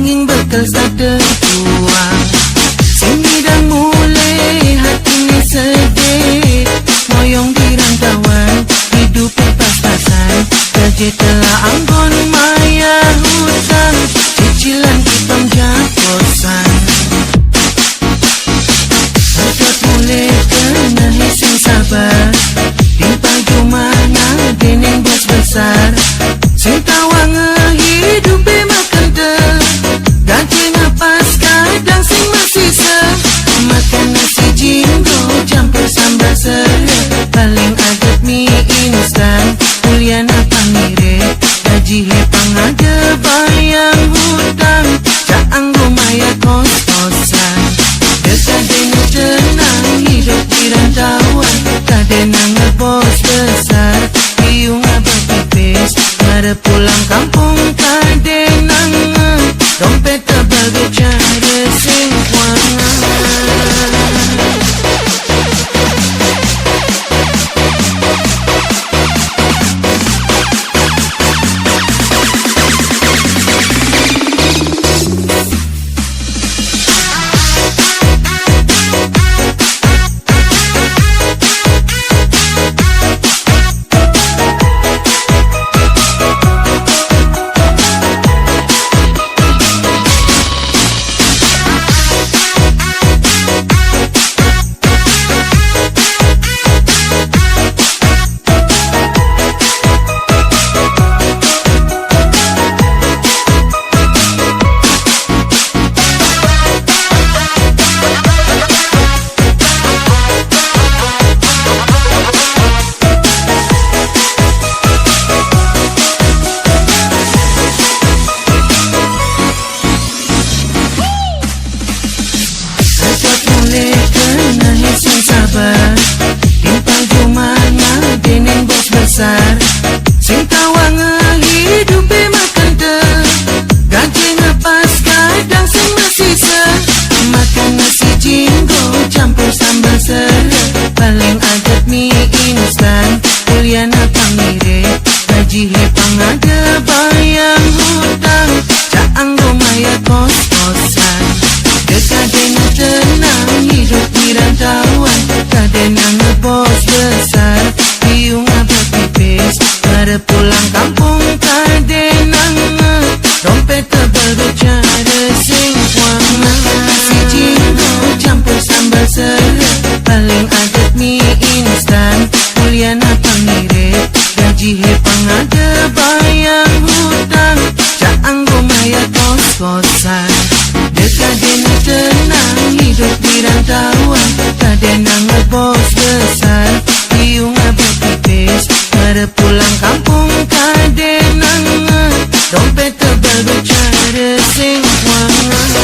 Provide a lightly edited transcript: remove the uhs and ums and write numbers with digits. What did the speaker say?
angin bekal sada tuang. Sini dah mulai hati ni sedih, moyong di rantauan, hidup pas-pasan. Gaji telah anggon maya hutang, cicilan kitong jakosan. Harap mulai kena hising sabar, timpa jumana deneng bos besar. Sing tawang hidup makan dah, gaji napas kadang sing masih makan nasi jinggo campur sambal serai, paling adat mie instan, kuliah napang mirip, gaji hepang ada bayang hutang, caang rumaya kos-kosan. Dekadena tenang hidup di rantauan, kadena ngebos besar, biung abah tipis, mara pulang kampung kadena dompet tebal bicara sing wangan. Timpa jumana deneng bos besar, sing tawang hidup makan dah, gaji ngepas kadang sing masih makan nasi jinggo campur sambal serai, paling adat mie instan, kuliah napang mirip, gaji hepang ada bayang hutang, caang rumaya kos-kosan. Dekadena tenang hidup di rantauan, kadena ngebos besar, biung abah tipis, mara pulang kampung kadena dompet tebal bicara sing wangan. Nasi jinggo campur sambal serai, paling adat mie instan, kuliah napang mirip, gaji hepang ada bayang hutang, caang rumaya kos-kosan. Dekadena tenang hidup di rantauan, kadena ngebos besar, biung abah tipis, mara pulang kampung kadena dompet tebal bicara sing wangan.